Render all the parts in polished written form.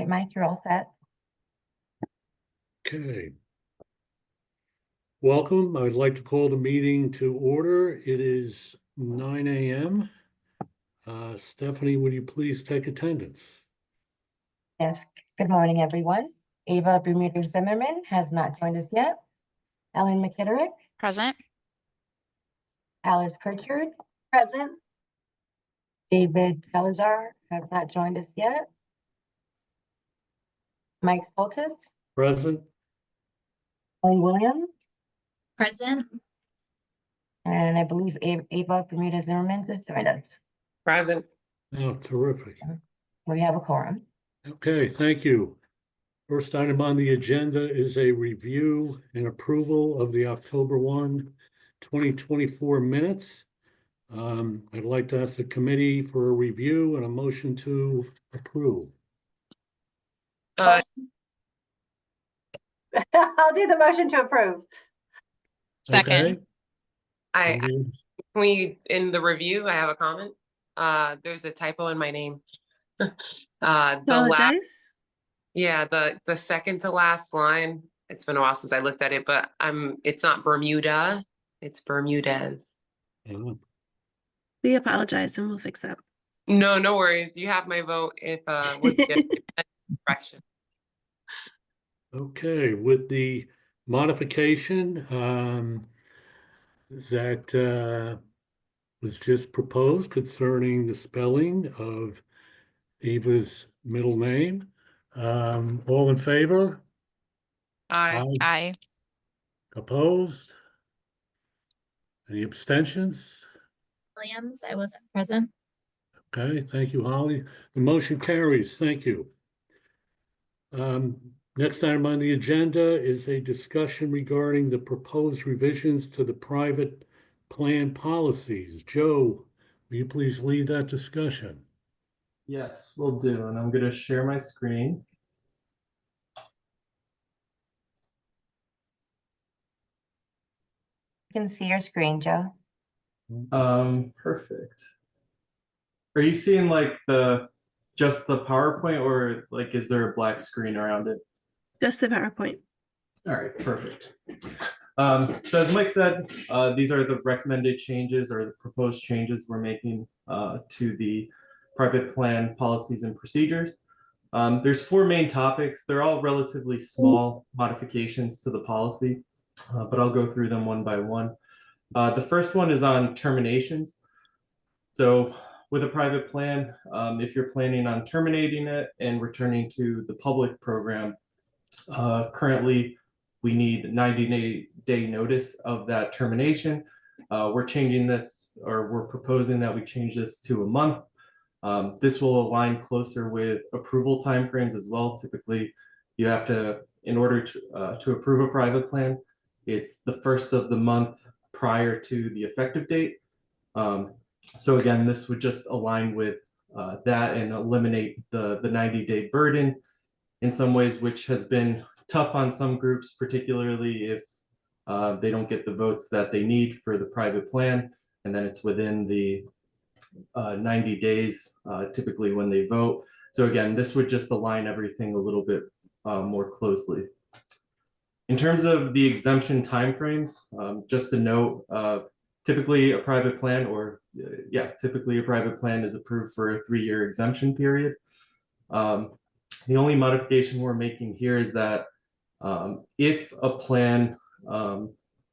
right, Mike, you're all set. Okay. Welcome. I'd like to call the meeting to order. It is 9 a.m. Stephanie, would you please take attendance? Yes, good morning, everyone. Ava Bermuda Zimmerman has not joined us yet. Ellen McKitterick, Present. Alice Pritchard, Present. David Salazar has not joined us yet. Mike Soltis, Present? Kelly Williams, Present. and I believe Ava Bermuda Zimmerman has joined us. Present. Oh, terrific. We have a quorum. Okay, thank you. First item on the agenda is a review and approval of the October 1, 2024 minutes. I'd like to ask the committee for a review and a motion to approve. I'll do the motion to approve. Second. Okay. In the review, I have a comment. There's a typo in my name. Apologize. The second to last line, it's been a while since I looked at it, but it's not Bermuda, it's Bermudez. We apologize and we'll fix that. No worries. You have my vote if with the correction. Okay, with the modification that was just proposed concerning the spelling of Eva's middle name. All in favor? Aye. Aye. Opposed? Any abstentions? Williams, I wasn't present. Okay, thank you, Holly. The motion carries. Thank you. Next item on the agenda is a discussion regarding the proposed revisions to the private plan policies. Joe, will you please lead that discussion? Yes, will do. And I'm going to share my screen. You can see your screen, Joe. Perfect. Are you seeing like just the PowerPoint, or like is there a black screen around it? Just the PowerPoint. All right, perfect. So as Mike said, these are the recommended changes or the proposed changes we're making to the private plan policies and procedures. There's 4 main topics. They're all relatively small modifications to the policy, but I'll go through them one by one. The first one is on terminations. So with a private plan, if you're planning on terminating it and returning to the public program, currently we need 90-day notice of that termination. We're changing this, or we're proposing that we change this to a month. This will align closer with approval timeframes as well. Typically, you have to, in order to approve a private plan, it's the first of the month prior to the effective date. So again, this would just align with that and eliminate the 90-day burden in some ways, which has been tough on some groups, particularly if they don't get the votes that they need for the private plan, and then it's within the 90 days typically when they vote. So again, this would just align everything a little bit more closely. In terms of the exemption timeframes, just a note, typically a private plan is approved for a 3-year exemption period. The only modification we're making here is that if a plan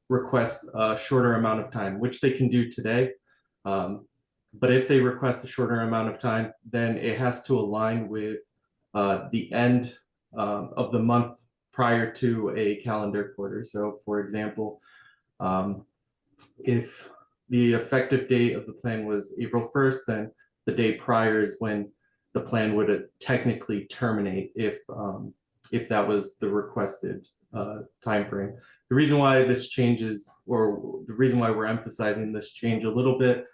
requests a shorter amount of time, which they can do today, but if they request a shorter amount of time, then it has to align with the end of the month prior to a calendar quarter. So for example, if the effective date of the plan was April 1st, then the day prior is when the plan would technically terminate if that was the requested time frame. The reason why this changes, or the reason why we're emphasizing this change a little bit,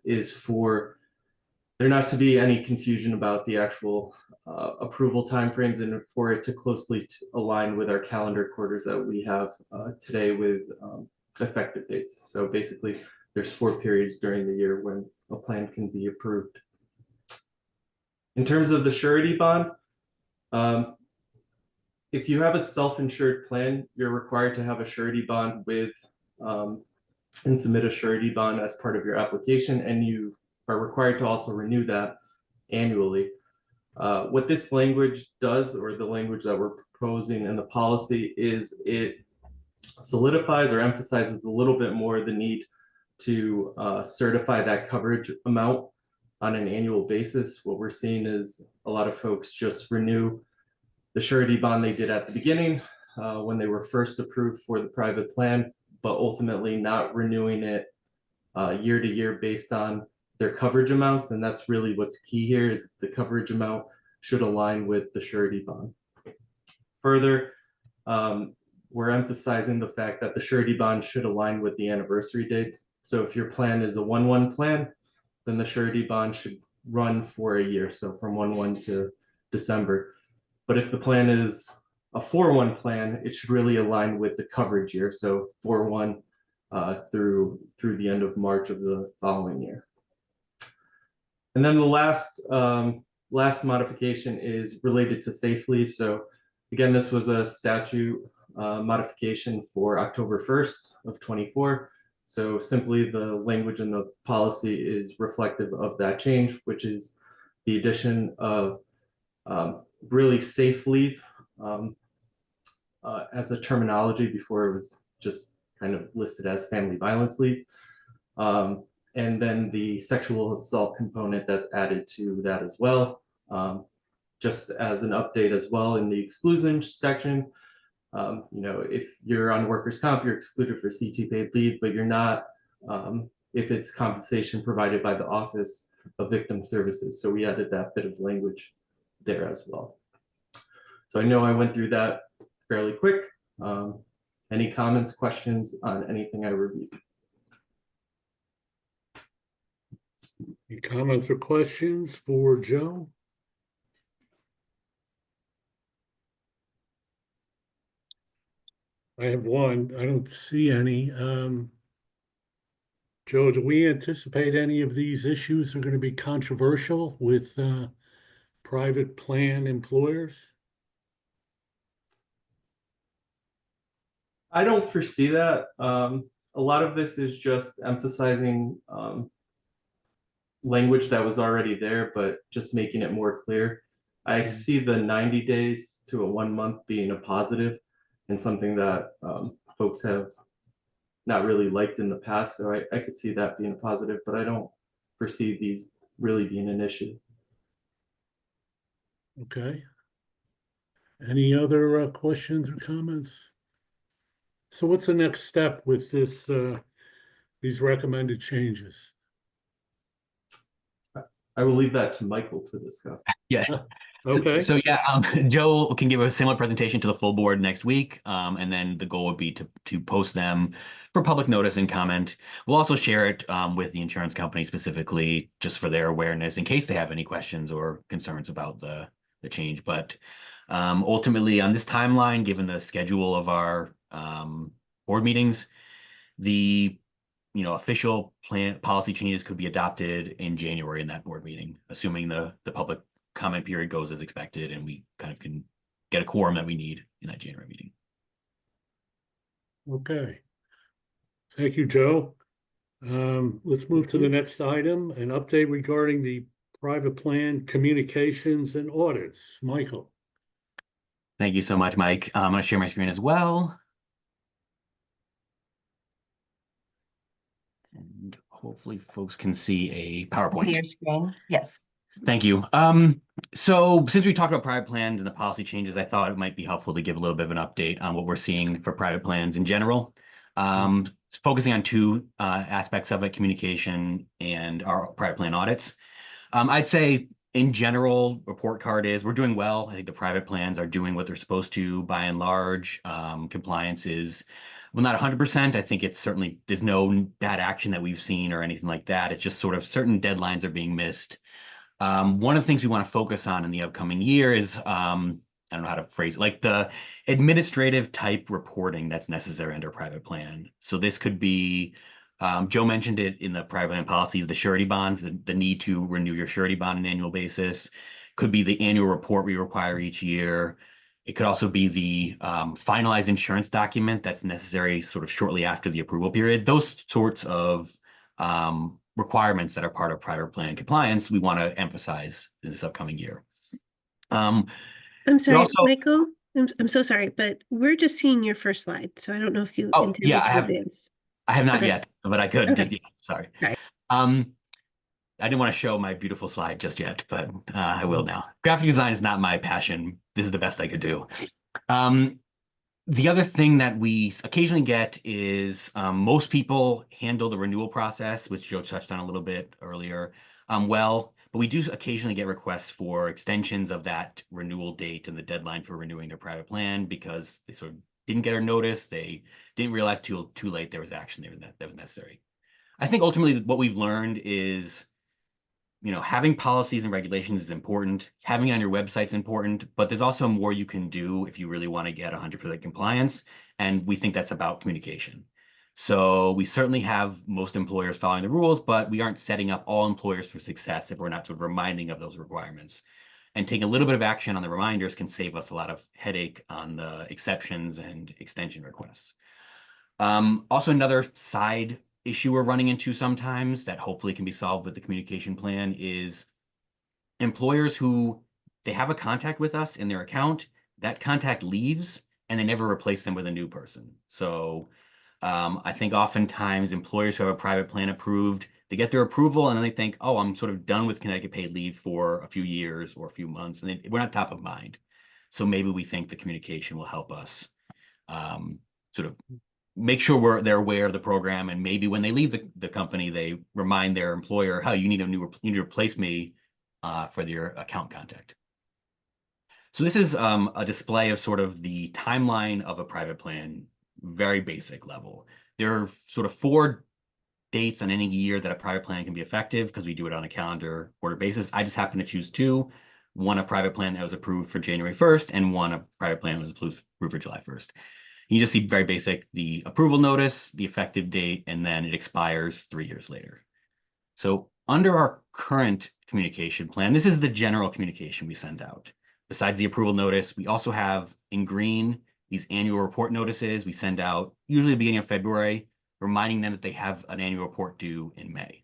is for there not to be any confusion about the actual approval timeframes, and for it to closely align with our calendar quarters that we have today with effective dates. So basically, there's 4 periods during the year when a plan can be approved. In terms of the surety bond, If you have a self-insured plan, you're required to have a surety bond with and submit a surety bond as part of your application, and you are required to also renew that annually. What this language does, or the language that we're proposing in the policy, is it solidifies or emphasizes a little bit more the need to certify that coverage amount on an annual basis. What we're seeing is a lot of folks just renew the surety bond they did at the beginning when they were first approved for the private plan, but ultimately not renewing it year to year based on their coverage amounts. And that's really what's key here, is the coverage amount should align with the surety bond. Further, we're emphasizing the fact that the surety bond should align with the anniversary date. So if your plan is a 1/1 plan, then the surety bond should run for a year. So from 1/1 to December. But if the plan is a 4/1 plan, it should really align with the coverage year. So 4/1 through the end of March of the following year. And then the last modification is related to safe leave. So again, this was a statute modification for October 1st of 24. So simply the language in the policy is reflective of that change, which is the addition of really safe leave as a terminology. Before it was just kind of listed as family violence leave. And then the sexual assault component that's added to that as well. Just as an update as well, in the exclusion section, if you're on workers' comp, you're excluded for CT paid leave, but you're not if it's compensation provided by the Office of Victim Services. So we added that bit of language there as well. So I know I went through that fairly quick. Any comments, questions on anything I reviewed? Any comments or questions for Joe? I have one. I don't see any. Joe, do we anticipate any of these issues are going to be controversial with private plan employers? I don't foresee that. A lot of this is just emphasizing language that was already there, but just making it more clear. I see the 90 days to a 1 month being a positive and something that folks have not really liked in the past. So I could see that being a positive, but I don't foresee these really being an issue. Okay. Any other questions or comments? So what's the next step with this, these recommended changes? I will leave that to Michael to discuss. Yeah. Okay. So yeah, Joe can give a similar presentation to the full board next week, and then the goal would be to post them for public notice and comment. We'll also share it with the insurance company specifically, just for their awareness, in case they have any questions or concerns about the change. But ultimately, on this timeline, given the schedule of our board meetings, the official plan policy changes could be adopted in January in that board meeting, assuming the public comment period goes as expected and we kind of can get a quorum that we need in that January meeting. Okay. Thank you, Joe. Let's move to the next item, an update regarding the private plan communications and audits. Michael. Thank you so much, Mike. I'm going to share my screen as well. And hopefully folks can see a PowerPoint. See your screen? Yes. Thank you. So since we talked about private plans and the policy changes, I thought it might be helpful to give a little bit of an update on what we're seeing for private plans in general. Focusing on two aspects of it, communication and our private plan audits. I'd say in general, report card is we're doing well. I think the private plans are doing what they're supposed to by and large. Compliance is, well, not 100%. I think it's certainly, there's no bad action that we've seen or anything like that. It's just sort of certain deadlines are being missed. One of the things we want to focus on in the upcoming year is, I don't know how to phrase it, like the administrative type reporting that's necessary under a private plan. So this could be, Joe mentioned it in the private plan policies, the surety bond, the need to renew your surety bond on an annual basis. Could be the annual report we require each year. It could also be the finalized insurance document that's necessary sort of shortly after the approval period. Those sorts of requirements that are part of private plan compliance, we want to emphasize in this upcoming year. I'm sorry, also- Michael. I'm so sorry, but we're just seeing your first slide, so I don't know if you Oh, intended yeah, to I have- advance. I have not Okay. yet, but I could. Okay. Yeah, sorry. Sorry. I didn't want to show my beautiful slide just yet, but I will now. Graphic design is not my passion. This is the best I could do. The other thing that we occasionally get is most people handle the renewal process, which Joe touched on a little bit earlier, well, but we do occasionally get requests for extensions of that renewal date and the deadline for renewing their private plan because they sort of didn't get our notice. They didn't realize too late there was action there that was necessary. I think ultimately what we've learned is, having policies and regulations is important. Having it on your website is important, but there's also more you can do if you really want to get 100% compliance. And we think that's about communication. So we certainly have most employers following the rules, but we aren't setting up all employers for success if we're not sort of reminding of those requirements. And taking a little bit of action on the reminders can save us a lot of headache on the exceptions and extension requests. Also, another side issue we're running into sometimes that hopefully can be solved with the communication plan is employers who they have a contact with us in their account, that contact leaves and they never replace them with a new person. So I think oftentimes employers who have a private plan approved, they get their approval and then they think, oh, I'm sort of done with Connecticut paid leave for a few years or a few months, and we're not top of mind. So maybe we think the communication will help us sort of make sure they're aware of the program, and maybe when they leave the company, they remind their employer, "How you need to replace me for your account contact." So this is a display of sort of the timeline of a private plan, very basic level. There are sort of 4 dates on any year that a private plan can be effective because we do it on a calendar quarter basis. I just happen to choose 2. One, a private plan that was approved for January 1st, and one, a private plan that was approved for July 1st. You just see very basic, the approval notice, the effective date, and then it expires 3 years later. So under our current communication plan, this is the general communication we send out. Besides the approval notice, we also have in green these annual report notices we send out usually at the beginning of February, reminding them that they have an annual report due in May.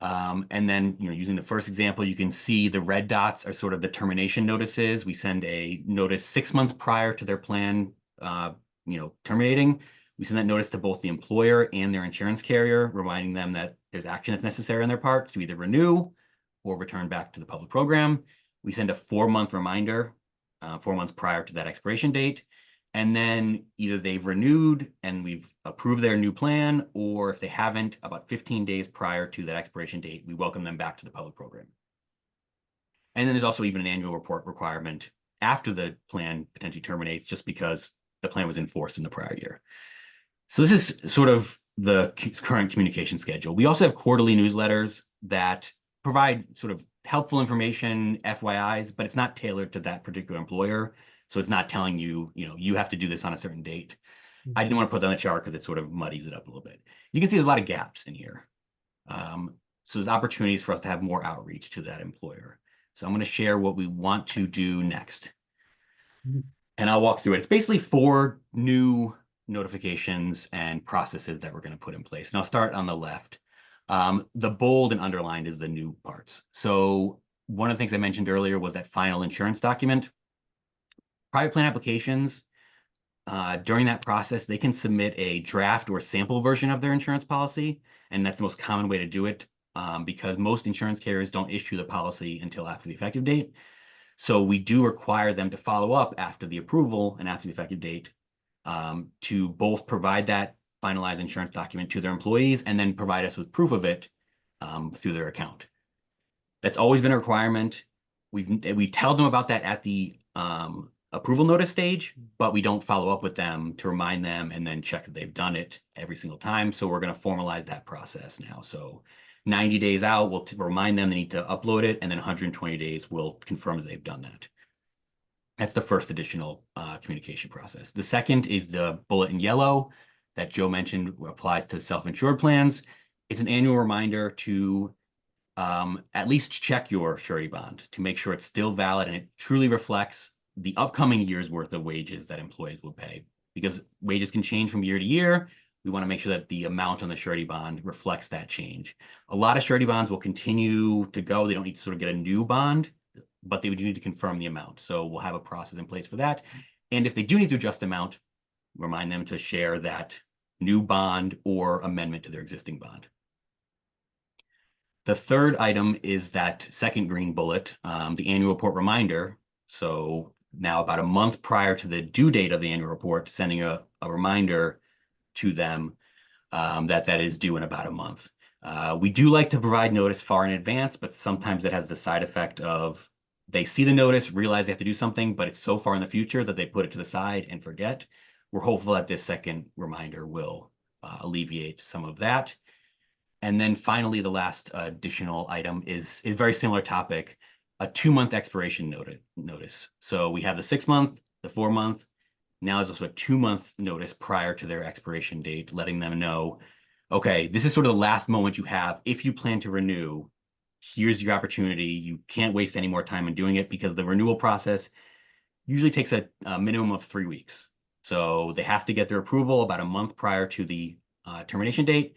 And then, using the first example, you can see the red dots are sort of the termination notices. We send a notice 6 months prior to their plan, terminating. We send that notice to both the employer and their insurance carrier, reminding them that there's action that's necessary on their part to either renew or return back to the public program. We send a 4-month reminder, 4 months prior to that expiration date. And then either they've renewed and we've approved their new plan, or if they haven't, about 15 days prior to that expiration date, we welcome them back to the public program. And then there's also even an annual report requirement after the plan potentially terminates, just because the plan was enforced in the prior year. So this is sort of the current communication schedule. We also have quarterly newsletters that provide sort of helpful information, FYIs, but it's not tailored to that particular employer. So it's not telling you, you have to do this on a certain date. I didn't want to put that on the chart because it sort of muddies it up a little bit. You can see there's a lot of gaps in here. So there's opportunities for us to have more outreach to that employer. So I'm going to share what we want to do next. And I'll walk through it. It's basically 4 new notifications and processes that we're going to put in place. And I'll start on the left. The bold and underlined is the new parts. So one of the things I mentioned earlier was that final insurance document. Private plan applications, during that process, they can submit a draft or sample version of their insurance policy. And that's the most common way to do it because most insurance carriers don't issue the policy until after the effective date. So we do require them to follow up after the approval and after the effective date to both provide that finalized insurance document to their employees and then provide us with proof of it through their account. That's always been a requirement. We tell them about that at the approval notice stage, but we don't follow up with them to remind them and then check that they've done it every single time. So we're going to formalize that process now. So 90 days out, we'll remind them they need to upload it, and then 120 days, we'll confirm that they've done that. That's the first additional communication process. The second is the bullet in yellow that Joe mentioned applies to self-insured plans. It's an annual reminder to at least check your surety bond to make sure it's still valid and it truly reflects the upcoming year's worth of wages that employees will pay. Because wages can change from year to year, we want to make sure that the amount on the surety bond reflects that change. A lot of surety bonds will continue to go. They don't need to sort of get a new bond, but they would need to confirm the amount. So we'll have a process in place for that. And if they do need to adjust the amount, remind them to share that new bond or amendment to their existing bond. The third item is that second green bullet, the annual report reminder. So now about a month prior to the due date of the annual report, sending a reminder to them that is due in about a month. We do like to provide notice far in advance, but sometimes it has the side effect of they see the notice, realize they have to do something, but it's so far in the future that they put it to the side and forget. We're hopeful that this second reminder will alleviate some of that. And then finally, the last additional item is a very similar topic, a 2-month expiration notice. So we have the 6-month, the 4-month. Now there's also a 2-month notice prior to their expiration date, letting them know, okay, this is sort of the last moment you have. If you plan to renew, here's your opportunity. You can't waste any more time in doing it because the renewal process usually takes a minimum of 3 weeks. So they have to get their approval about a month prior to the termination date.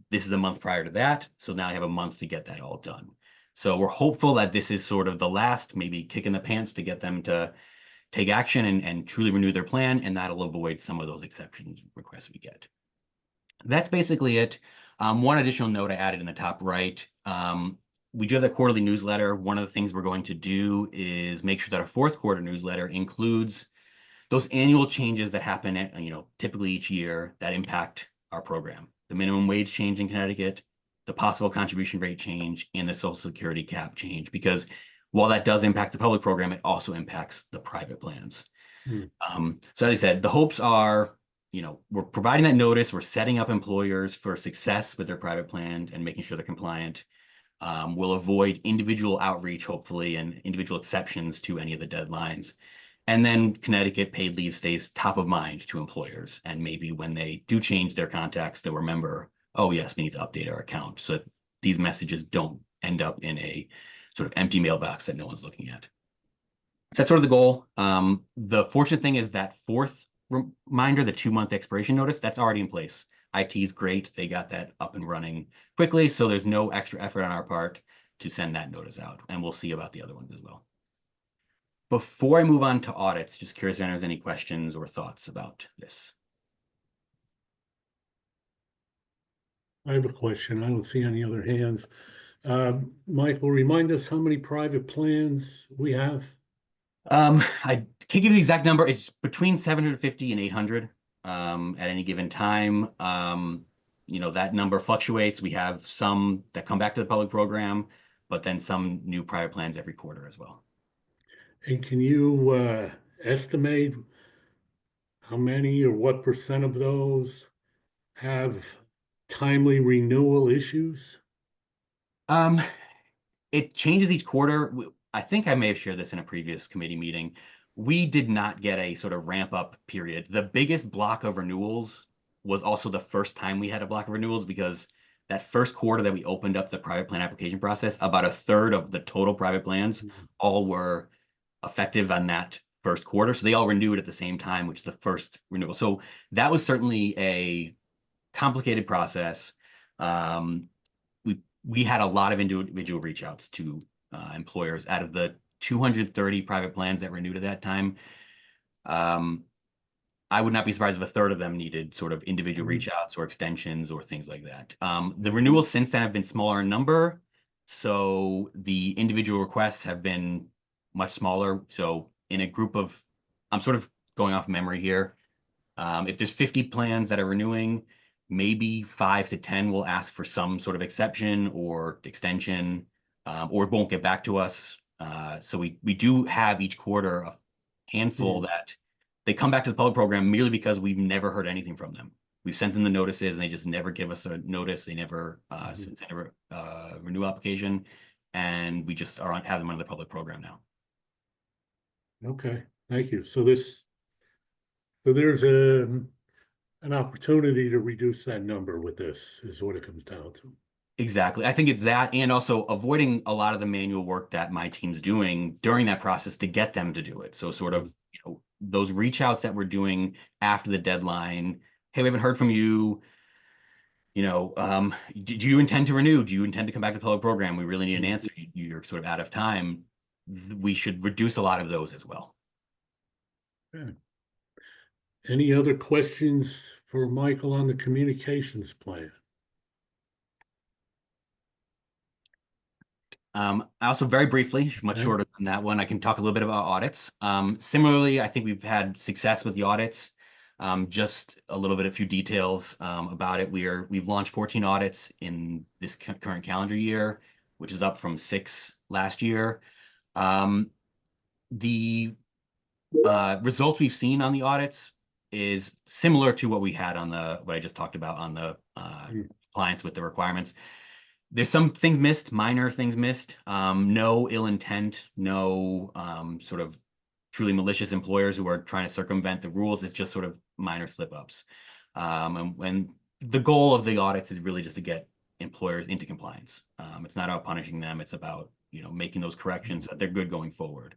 This is a month prior to that. So now I have a month to get that all done. So we're hopeful that this is sort of the last, maybe kick in the pants to get them to take action and truly renew their plan, and that'll avoid some of those exceptions requests we get. That's basically it. One additional note I added in the top right. We do have the quarterly newsletter. One of the things we're going to do is make sure that our 4th quarter newsletter includes those annual changes that happen at, typically each year that impact our program. The minimum wage change in Connecticut, the possible contribution rate change, and the Social Security cap change, because while that does impact the public program, it also impacts the private plans. So as I said, the hopes are, we're providing that notice, we're setting up employers for success with their private plan and making sure they're compliant. We'll avoid individual outreach, hopefully, and individual exceptions to any of the deadlines. And then Connecticut paid leave stays top of mind to employers. And maybe when they do change their contacts, they'll remember, oh yes, we need to update our account so that these messages don't end up in a sort of empty mailbox that no one's looking at. So that's sort of the goal. The fortunate thing is that 4th reminder, the 2-month expiration notice, that's already in place. IT is great. They got that up and running quickly. So there's no extra effort on our part to send that notice out. And we'll see about the other ones as well. Before I move on to audits, just curious if there's any questions or thoughts about this. I have a question. I don't see any other hands. Michael, remind us how many private plans we have? I can't give you the exact number. It's between 750 and 800 at any given time. That number fluctuates. We have some that come back to the public program, but then some new private plans every quarter as well. And can you estimate how many or what % of those have timely renewal issues? It changes each quarter. I think I may have shared this in a previous committee meeting. We did not get a sort of ramp up period. The biggest block of renewals was also the first time we had a block of renewals, because that first quarter that we opened up the private plan application process, about 1/3 of the total private plans all were effective on that first quarter. So they all renewed at the same time, which is the first renewal. So that was certainly a complicated process. We had a lot of individual reach outs to employers. Out of the 230 private plans that renewed at that time, I would not be surprised if 1/3 of them needed sort of individual reach outs or extensions or things like that. The renewals since then have been smaller in number, so the individual requests have been much smaller. So in a group of, I'm sort of going off memory here, if there's 50 plans that are renewing, maybe 5 to 10 will ask for some sort of exception or extension, or won't get back to us. So we do have each quarter a handful that they come back to the public program merely because we've never heard anything from them. We've sent them the notices and they just never give us a notice. They never send a renewal application, and we just have them under the public program now. Okay, thank you. So there's an opportunity to reduce that number with this, is what it comes down to. Exactly. I think it's that, and also avoiding a lot of the manual work that my team's doing during that process to get them to do it. So sort of, those reach outs that we're doing after the deadline. Hey, we haven't heard from you. Do you intend to renew? Do you intend to come back to the public program? We really need an answer. You're sort of out of time. We should reduce a lot of those as well. Any other questions for Michael on the communications plan? Also very briefly, much Okay. shorter than that one, I can talk a little bit about audits. Similarly, I think we've had success with the audits. Just a little bit, a few details about it. We've launched 14 audits in this current calendar year, which is up from 6 last year. The results we've seen on the audits is similar to what we had on what I just talked about on the compliance with the requirements. There's some things missed, minor things missed. No ill intent, no sort of truly malicious employers who are trying to circumvent the rules. It's just sort of minor slip ups. And the goal of the audits is really just to get employers into compliance. It's not about punishing them. It's about making those corrections so that they're good going forward.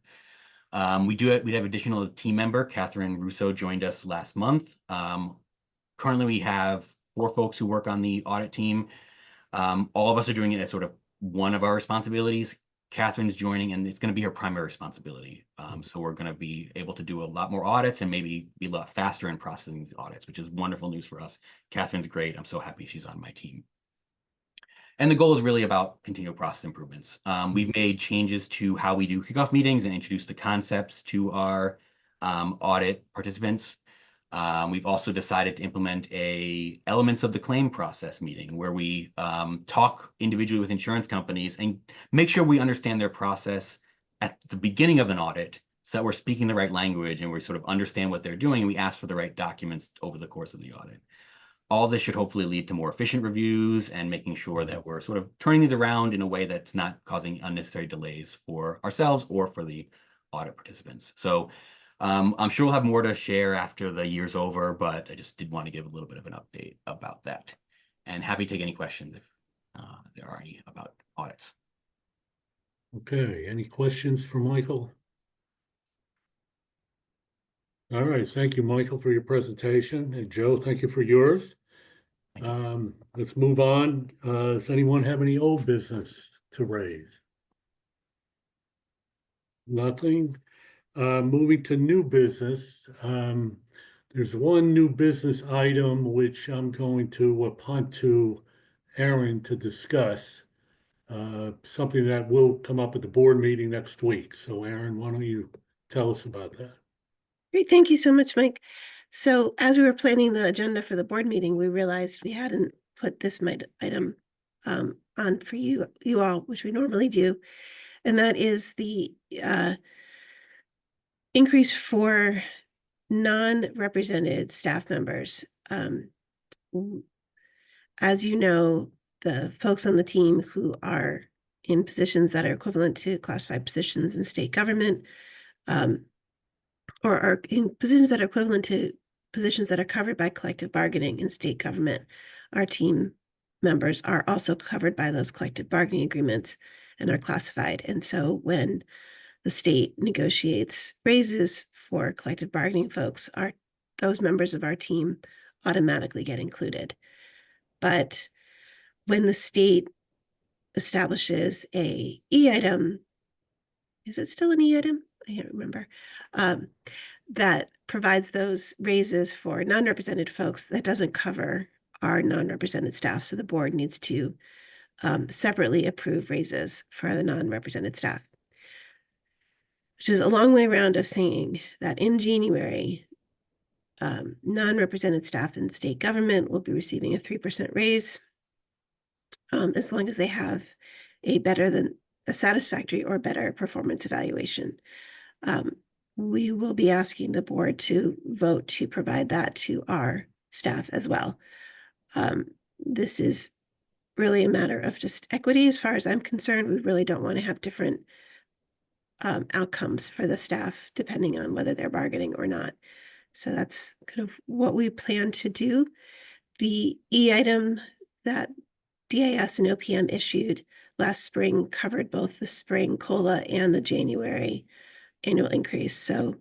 We have additional team member, Catherine Russo, joined us last month. Currently, we have 4 folks who work on the audit team. All of us are doing it as sort of one of our responsibilities. Catherine's joining, and it's going to be her primary responsibility. So we're going to be able to do a lot more audits and maybe be a lot faster in processing these audits, which is wonderful news for us. Catherine's great. I'm so happy she's on my team. And the goal is really about continual process improvements. We've made changes to how we do kickoff meetings and introduced the concepts to our audit participants. We've also decided to implement elements of the claim process meeting where we talk individually with insurance companies and make sure we understand their process at the beginning of an audit so that we're speaking the right language and we sort of understand what they're doing, and we ask for the right documents over the course of the audit. All this should hopefully lead to more efficient reviews and making sure that we're sort of turning these around in a way that's not causing unnecessary delays for ourselves or for the audit participants. So I'm sure we'll have more to share after the year's over, but I just did want to give a little bit of an update about that. And happy to take any questions if there are any about audits. Okay, any questions for Michael? All right, thank you, Michael, for your presentation. And Joe, thank you for yours. Let's move on. Does anyone have any old business to raise? Nothing. Moving to new business. There's one new business item which I'm going to punt to Aaron to discuss. Something that will come up at the board meeting next week. So Aaron, why don't you tell us about that? Great, thank you so much, Mike. So as we were planning the agenda for the board meeting, we realized we hadn't put this item on for you all, which we normally do. And that is the increase for non-represented staff members. As you know, the folks on the team who are in positions that are equivalent to classified positions in state government, or are in positions that are equivalent to positions that are covered by collective bargaining in state government, our team members are also covered by those collective bargaining agreements and are classified. And so when the state negotiates raises for collective bargaining folks, those members of our team automatically get included. But when the state establishes a E-item, is it still an E-item? I can't remember. That provides those raises for non-represented folks, that doesn't cover our non-represented staff. So the board needs to separately approve raises for the non-represented staff, which is a long way around of saying that in January, non-represented staff in state government will be receiving a 3% raise as long as they have a satisfactory or better performance evaluation. We will be asking the board to vote to provide that to our staff as well. This is really a matter of just equity. As far as I'm concerned, we really don't want to have different outcomes for the staff depending on whether they're bargaining or not. So that's kind of what we plan to do. The E-item that DIS and OPM issued last spring covered both the spring COLA and the January annual increase. So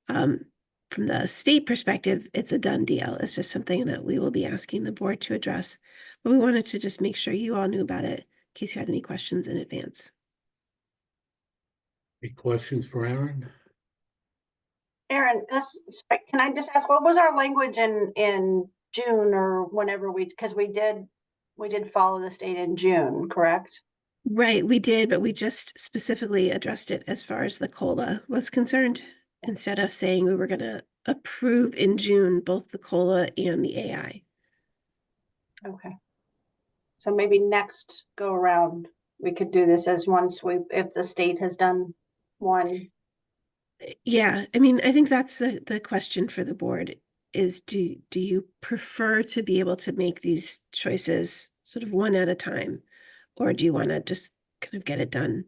from the state perspective, it's a done deal. It's just something that we will be asking the board to address. But we wanted to just make sure you all knew about it in case you had any questions in advance. Any questions for Aaron? Aaron, can I just ask, what was our language in June or whenever because we did follow the state in June, correct? Right, we did, but we just specifically addressed it as far as the COLA was concerned, instead of saying we were going to approve in June both the COLA and the AI. Okay. So maybe next go around, we could do this as one sweep if the state has done one. Yeah, I mean, I think that's the question for the board is do you prefer to be able to make these choices sort of one at a time, or do you want to just kind of get it done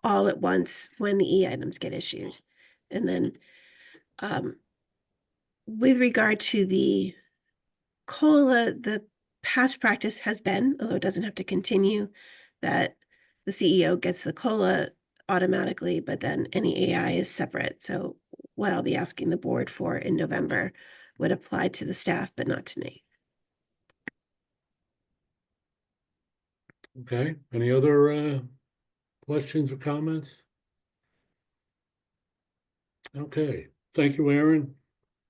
all at once when the e-items get issued? And then with regard to the COLA, the past practice has been, although it doesn't have to continue, that the CEO gets the COLA automatically, but then any AI is separate. So what I'll be asking the board for in November would apply to the staff, but not to me. Okay, any other questions or comments? Okay, thank you, Aaron.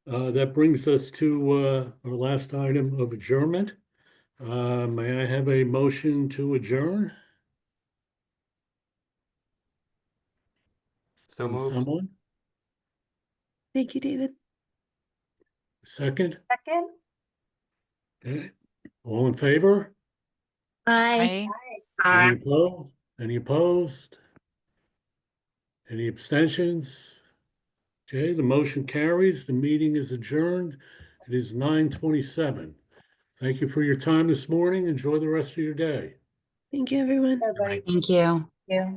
That brings us to our last item of adjournment. May I have a motion to adjourn? So From moved. someone? Thank you, David. Second? Second? Okay, all in favor? Aye. Any opposed? Any opposed? Any abstentions? Okay, the motion carries. The meeting is adjourned. It is 9:27. Thank you for your time this morning. Enjoy the rest of your day. Thank you, everyone. Everybody. Thank you. Yeah.